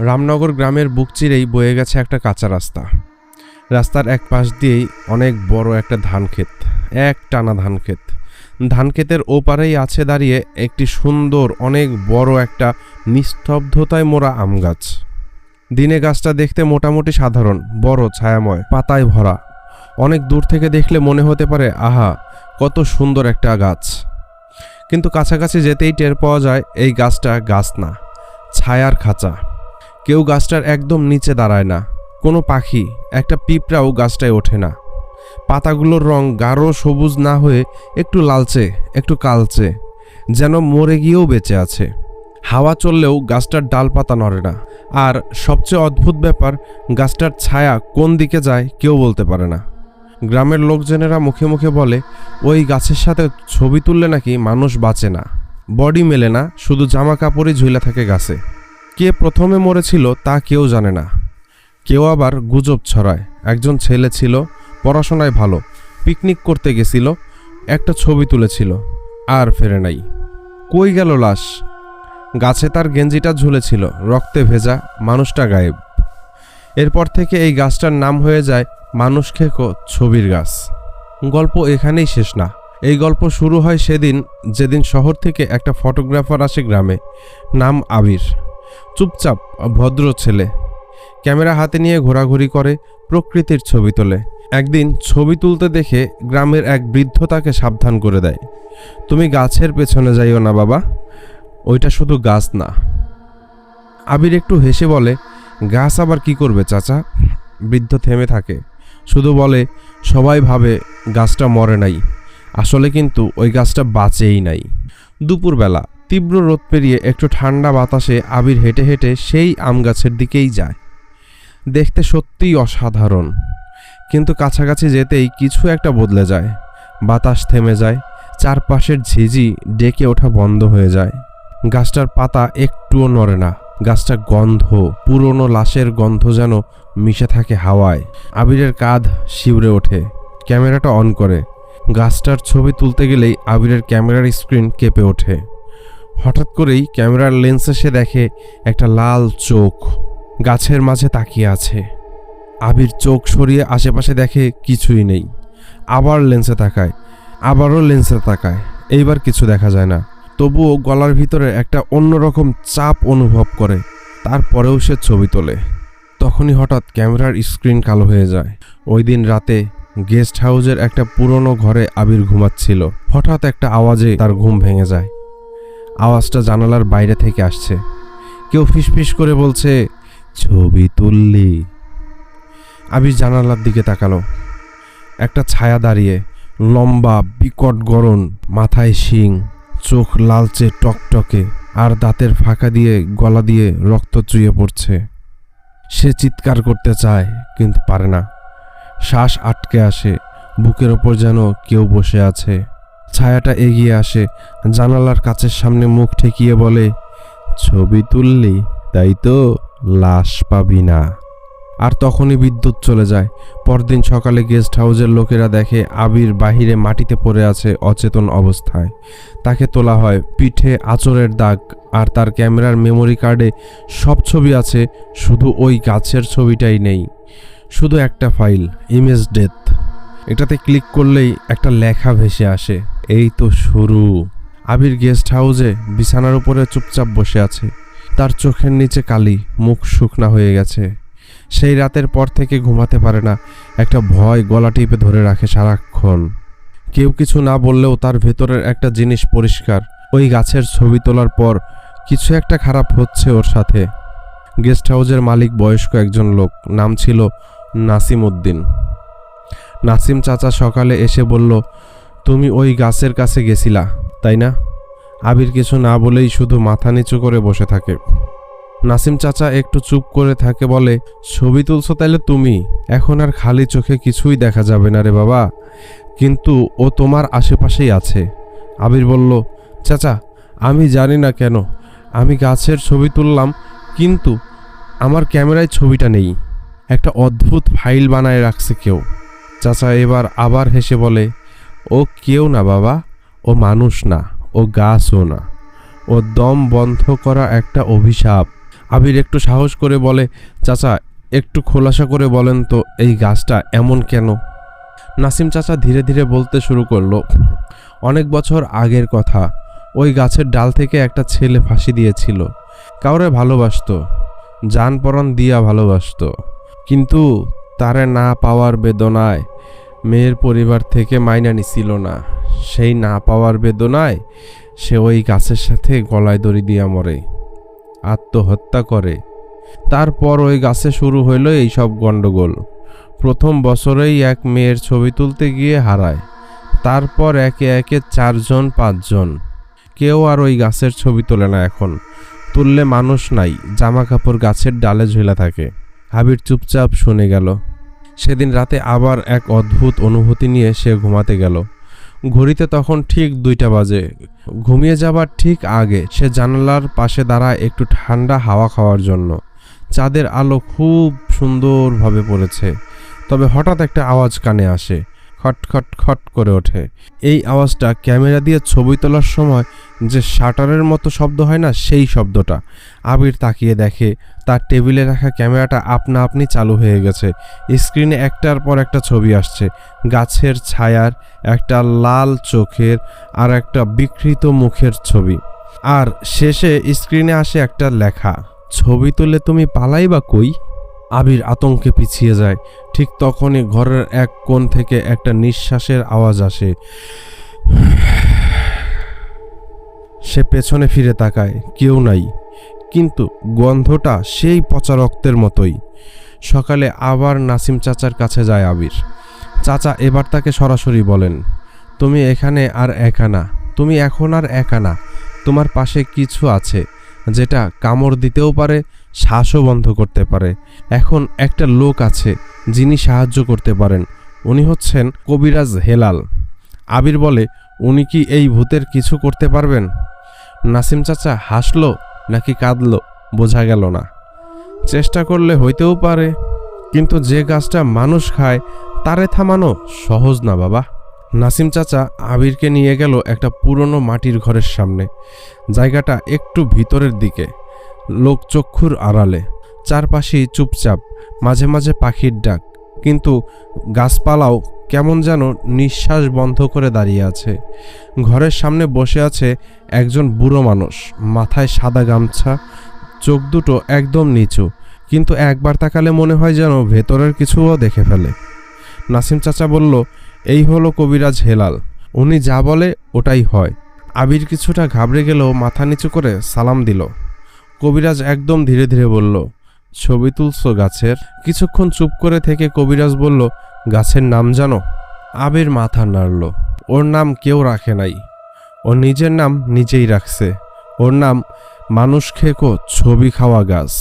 রামনগর গ্রামের বুক চিরেই বয়ে গেছে একটা কাঁচা রাস্তা। রাস্তার এক পাশ দিয়েই অনেক বড় একটা ধানক্ষেত, এক টানা ধানক্ষেত। ধানক্ষেতের ওপারেই আছে দাঁড়িয়ে একটি সুন্দর অনেক বড় একটা নিস্তব্ধতায় মোড়া আম গাছ। দিনে গাছটা দেখতে মোটামুটি সাধারণ, বড়, ছায়াময়, পাতায় ভরা। অনেক দূর থেকে দেখলে মনে হতে পারে আহা, কত সুন্দর একটা গাছ। কিন্তু কাছাকাছি যেতেই টের পাওয়া যায় এই গাছটা গাছ না, ছায়ার খাঁচা। কেউ গাছটার একদম নিচে দাঁড়ায় না, কোনো পাখি, একটা পিঁপড়াও গাছটায় ওঠে না। পাতাগুলোর রং গাঢ় সবুজ না হয়ে একটু লালচে, একটু কালচে, যেন মরে গিয়েও বেঁচে আছে। হাওয়া চললেও গাছটার ডালপাতা নড়ে না। আর সবচেয়ে অদ্ভুত ব্যাপার, গাছটার ছায়া কোন দিকে যায় কেউ বলতে পারে না। গ্রামের লোকজনেরা মুখে মুখে বলে ওই গাছের সাথে ছবি তুললে নাকি মানুষ বাঁচে না, বডি মেলে না, শুধু জামা কাপড়ই ঝুলে থাকে গাছে। কে প্রথমে মরেছিল তা কেউ জানে না। কেউ আবার গুজব ছড়ায় একজন ছেলে ছিল, পড়াশোনায় ভালো, পিকনিক করতে গেছিল, একটা ছবি তুলেছিল, আর ফেরে নাই। কই গেল লাশ? গাছে তার গেঞ্জিটা ঝুলেছিল, রক্তে ভেজা, মানুষটা গায়েব। এরপর থেকে এই গাছটার নাম হয়ে যায় মানুষ খেকো ছবির গাছ। গল্প এখানেই শেষ না। এই গল্প শুরু হয় সেদিন যেদিন শহর থেকে একটা ফটোগ্রাফার আসে গ্রামে। নাম আবির। চুপচাপ ভদ্র ছেলে, ক্যামেরা হাতে নিয়ে ঘোরাঘুরি করে, প্রকৃতির ছবি তোলে। একদিন ছবি তুলতে দেখে গ্রামের এক বৃদ্ধ তাকে সাবধান করে দেয়, তুমি গাছের পেছনে যাইও না বাবা, ওইটা শুধু গাছ না। আবির একটু হেসে বলে, গাছ আবার কি করবে চাচা? বৃদ্ধ থেমে থাকে, শুধু বলে, সবাই ভাবে গাছটা মরে নাই, আসলে কিন্তু ওই গাছটা বাঁচেই নাই। দুপুরবেলা তীব্র রোদ পেরিয়ে একটু ঠান্ডা বাতাসে আবির হেঁটে হেঁটে সেই আম গাছের দিকেই যায়। দেখতে সত্যিই অসাধারণ, কিন্তু কাছাকাছি যেতেই কিছু একটা বদলে যায়। বাতাস থেমে যায়, চারপাশের ঝিঝি ডেকে ওঠা বন্ধ হয়ে যায়। গাছটার পাতা একটুও নড়ে না। গাছটা গন্ধ, পুরনো লাশের গন্ধ যেন মিশে থাকে হাওয়ায়। আবিরের কাঁধ শিউরে ওঠে, ক্যামেরাটা অন করে। গাছটার ছবি তুলতে গেলেই আবিরের ক্যামেরার স্ক্রিন কেঁপে ওঠে। হঠাৎ করেই ক্যামেরার লেন্সে সে দেখে একটা লাল চোখ গাছের মাঝে তাকিয়ে আছে। আবির চোখ সরিয়ে আশেপাশে দেখে কিছুই নেই। আবার লেন্সে তাকায়, আবারও লেন্সে তাকায়, এইবার কিছু দেখা যায় না। তবুও গলার ভিতরে একটা অন্যরকম চাপ অনুভব করে। তারপরেও সে ছবি তোলে। তখনই হঠাৎ ক্যামেরার স্ক্রিন কালো হয়ে যায়। ওই দিন রাতে গেস্ট হাউসের একটা পুরনো ঘরে আবির ঘুমাচ্ছিল। হঠাৎ একটা আওয়াজে তার ঘুম ভেঙে যায়। আওয়াজটা জানালার বাইরে থেকে আসছে। কেউ ফিসফিস করে বলছে, ছবি তুললি? আবির জানালার দিকে তাকালো। একটা ছায়া দাঁড়িয়ে, লম্বা, বিকট গড়ন, মাথায় শিং, চোখ লালচে টকটকে, আর দাঁতের ফাঁকা দিয়ে গলা দিয়ে রক্ত চুইয়ে পড়ছে। সে চিৎকার করতে চায় কিন্তু পারে না। শ্বাস আটকে আসে, বুকের ওপর যেন কেউ বসে আছে। ছায়াটা এগিয়ে আসে, জানালার কাচের সামনে মুখ ঠেকিয়ে বলে, ছবি তুললি তাই তো, লাশ পাবি না। আর তখনই বিদ্যুৎ চলে যায়। পরদিন সকালে গেস্ট হাউসের লোকেরা দেখে আবির বাহিরে মাটিতে পড়ে আছে অচেতন অবস্থায়। তাকে তোলা হয়, পিঠে আঁচড়ের দাগ, আর তার ক্যামেরার মেমোরি কার্ডে সব ছবি আছে, শুধু ওই গাছের ছবিটাই নেই। শুধু একটা ফাইল, ইমেজ ডেথ। এটাতে ক্লিক করলেই একটা লেখা ভেসে আসে, এই তো শুরু। আবির গেস্ট হাউসে বিছানার উপরে চুপচাপ বসে আছে। তার চোখের নিচে কালি, মুখ শুকনা হয়ে গেছে। সেই রাতের পর থেকে ঘুমাতে পারে না। একটা ভয় গলা টিপে ধরে রাখে সারাক্ষণ। কেউ কিছু না বললেও তার ভেতরের একটা জিনিস পরিষ্কার, ওই গাছের ছবি তোলার পর কিছু একটা খারাপ হচ্ছে ওর সাথে। গেস্ট হাউসের মালিক বয়স্ক একজন লোক, নাম ছিল নাসিম উদ্দিন। নাসিম চাচা সকালে এসে বলল, তুমি ওই গাছের কাছে গেছিলা তাই না? আবির কিছু না বলেই শুধু মাথা নিচু করে বসে থাকে। নাসিম চাচা একটু চুপ করে থাকে, বলে, ছবি তুলছো তাইলে তুমি? এখন আর খালি চোখে কিছুই দেখা যাবে না রে বাবা, কিন্তু ও তোমার আশেপাশেই আছে। আবির বলল, চাচা আমি জানি না কেন আমি গাছের ছবি তুললাম, কিন্তু আমার ক্যামেরায় ছবিটা নেই। একটা অদ্ভুত ফাইল বানায় রাখছে কেউ। চাচা এবার আবার হেসে বলে, ও কেউ না বাবা, ও মানুষ না, ও গাছও না, ও দম বন্ধ করা একটা অভিশাপ। আবির একটু সাহস করে বলে, চাচা একটু খোলাসা করে বলেন তো এই গাছটা এমন কেন? নাসিম চাচা ধীরে ধীরে বলতে শুরু করলো, অনেক বছর আগের কথা। ওই গাছের ডাল থেকে একটা ছেলে ফাঁসি দিয়েছিল। কাউরে ভালোবাসতো, জান পরাণ দিয়া ভালোবাসতো, কিন্তু তারে না পাওয়ার বেদনায় মেয়ের পরিবার থেকে মাইনা নিছিল না। সেই না পাওয়ার বেদনায় সে ওই গাছের সাথে গলায় দড়ি দিয়া মরে, আত্মহত্যা করে। তারপর ওই গাছে শুরু হইল এইসব গন্ডগোল। প্রথম বছরেই এক মেয়ের ছবি তুলতে গিয়ে হারায়, তারপর একে একে 4 জন 5 জন। কেউ আর ওই গাছের ছবি তোলে না এখন। তুললে মানুষ নাই, জামা কাপড় গাছের ডালে ঝুলে থাকে। আবির চুপচাপ শুনে গেল। সেদিন রাতে আবার এক অদ্ভুত অনুভূতি নিয়ে সে ঘুমাতে গেল। ঘড়িতে তখন ঠিক 2টা বাজে। ঘুমিয়ে যাবার ঠিক আগে সে জানালার পাশে দাঁড়ায় একটু ঠান্ডা হাওয়া খাওয়ার জন্য। চাঁদের আলো খুব সুন্দরভাবে পড়েছে। তবে হঠাৎ একটা আওয়াজ কানে আসে, খট খট খট করে ওঠে। এই আওয়াজটা ক্যামেরা দিয়ে ছবি তোলার সময় যে শাটারের মতো শব্দ হয় না, সেই শব্দটা। আবির তাকিয়ে দেখে তার টেবিলে রাখা ক্যামেরাটা আপনা আপনি চালু হয়ে গেছে। স্ক্রিনে একটার পর একটা ছবি আসছে, গাছের ছায়ার, একটা লাল চোখের, আর একটা বিকৃত মুখের ছবি। আর শেষে স্ক্রিনে আসে একটা লেখা, ছবি তুলে তুমি পালাইবা কই? আবির আতঙ্কে পিছিয়ে যায়। ঠিক তখনই ঘরের এক কোণ থেকে একটা নিঃশ্বাসের আওয়াজ আসে। সে পেছনে ফিরে তাকায়, কেউ নাই, কিন্তু গন্ধটা সেই পচা রক্তের মতোই। সকালে আবার নাসিম চাচার কাছে যায় আবির। চাচা এবার তাকে সরাসরি বলেন, তুমি এখানে আর একা না, তুমি এখন আর একা না। তোমার পাশে কিছু আছে যেটা কামড় দিতেও পারে, শ্বাসও বন্ধ করতে পারে। এখন একটা লোক আছে যিনি সাহায্য করতে পারেন। উনি হচ্ছেন কবিরাজ হেলাল। আবির বলে, উনি কি এই ভূতের কিছু করতে পারবেন? নাসিম চাচা হাসলো নাকি কাঁদলো বোঝা গেল না। চেষ্টা করলে হইতেও পারে, কিন্তু যে গাছটা মানুষ খায় তারে থামানো সহজ না বাবা। নাসিম চাচা আবিরকে নিয়ে গেল একটা পুরনো মাটির ঘরের সামনে। জায়গাটা একটু ভিতরের দিকে, লোকচক্ষুর আড়ালে। চারপাশেই চুপচাপ, মাঝে মাঝে পাখির ডাক, কিন্তু গাছপালাও কেমন যেন নিঃশ্বাস বন্ধ করে দাঁড়িয়ে আছে। ঘরের সামনে বসে আছে একজন বুড়ো মানুষ, মাথায় সাদা গামছা, চোখ দুটো একদম নিচু, কিন্তু একবার তাকালে মনে হয় যেন ভেতরের কিছুও দেখে ফেলে। নাসিম চাচা বলল, এই হলো কবিরাজ হেলাল, উনি যা বলে ওটাই হয়। আবির কিছুটা ঘাবড়ে গেলেও মাথা নিচু করে সালাম দিল। কবিরাজ একদম ধীরে ধীরে বলল, ছবি তুলছো গাছের? কিছুক্ষণ চুপ করে থেকে কবিরাজ বলল, গাছের নাম জানো? আবির মাথা নাড়ল। ওর নাম কেউ রাখে নাই, ওর নিজের নাম নিজেই রাখছে। ওর নাম মানুষ খেকো ছবি খাওয়া গাছ,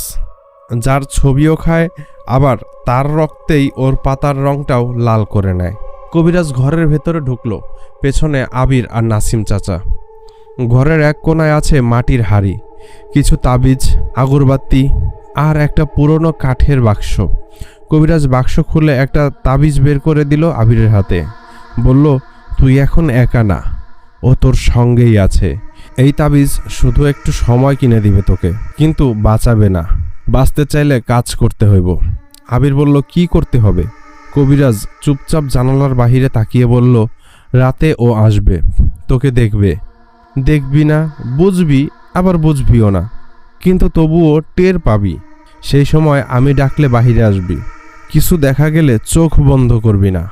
যার ছবিও খায়, আবার তার রক্তেই ওর পাতার রংটাও লাল করে নেয়। কবিরাজ ঘরের ভেতরে ঢুকলো, পেছনে আবির আর নাসিম চাচা। ঘরের এক কোণায় আছে মাটির হাড়ি, কিছু তাবিজ, আগরবাতি আর একটা পুরনো কাঠের বাক্স। কবিরাজ বাক্স খুলে একটা তাবিজ বের করে দিল আবিরের হাতে। বলল, তুই এখন একা না, ও তোর সঙ্গেই আছে। এই তাবিজ শুধু একটু সময় কিনে দিবে তোকে, কিন্তু বাঁচাবে না। বাঁচতে চাইলে কাজ করতে হইব। আবির বলল, কি করতে হবে? কবিরাজ চুপচাপ জানালার বাহিরে তাকিয়ে বলল, রাতে ও আসবে, তোকে দেখবে। দেখবি না, বুঝবি, আবার বুঝবিও না, কিন্তু তবুও টের পাবি। সেই সময় আমি ডাকলে বাহিরে আসবি। কিছু দেখা গেলে চোখ বন্ধ করবি না।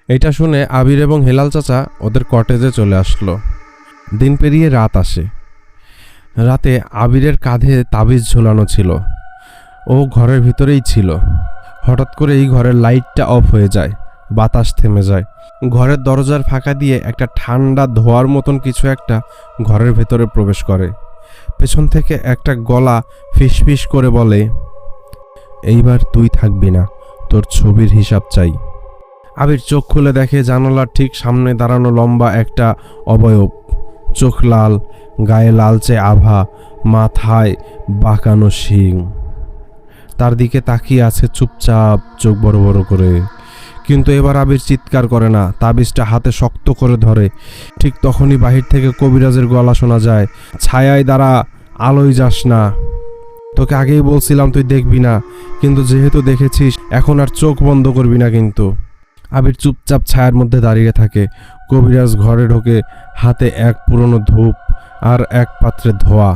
এটা শুনে আবির এবং হেলাল চাচা ওদের কটেজে চলে আসলো। দিন পেরিয়ে রাত আসে। রাতে আবিরের কাঁধে তাবিজ ঝোলানো ছিল, ও ঘরের ভিতরেই ছিল। হঠাৎ করে এই ঘরের লাইটটা অফ হয়ে যায়, বাতাস থেমে যায়। ঘরের দরজার ফাঁকা দিয়ে একটা ঠান্ডা ধোঁয়ার মতন কিছু একটা ঘরের ভেতরে প্রবেশ করে। পেছন থেকে একটা গলা ফিসফিস করে বলে, এইবার তুই থাকবি না, তোর ছবির হিসাব চাই। আবির চোখ খুলে দেখে জানালার ঠিক সামনে দাঁড়ানো লম্বা একটা অবয়ব, চোখ লাল, গায়ে লালচে আভা, মাথায় বাঁকানো শিং। তার দিকে তাকিয়ে আছে চুপচাপ, চোখ বড় বড় করে। কিন্তু এবার আবির চিৎকার করে না, তাবিজটা হাতে শক্ত করে ধরে। ঠিক তখনই বাহির থেকে কবিরাজের গলা শোনা যায়, ছায়ায় দাঁড়া, আলোয় যাস না। তোকে আগেই বলছিলাম তুই দেখবি না, কিন্তু যেহেতু দেখেছিস এখন আর চোখ বন্ধ করবি না কিন্তু। আবির চুপচাপ ছায়ার মধ্যে দাঁড়িয়ে থাকে। কবিরাজ ঘরে ঢোকে, হাতে এক পুরনো ধূপ আর এক পাত্রে ধোয়া।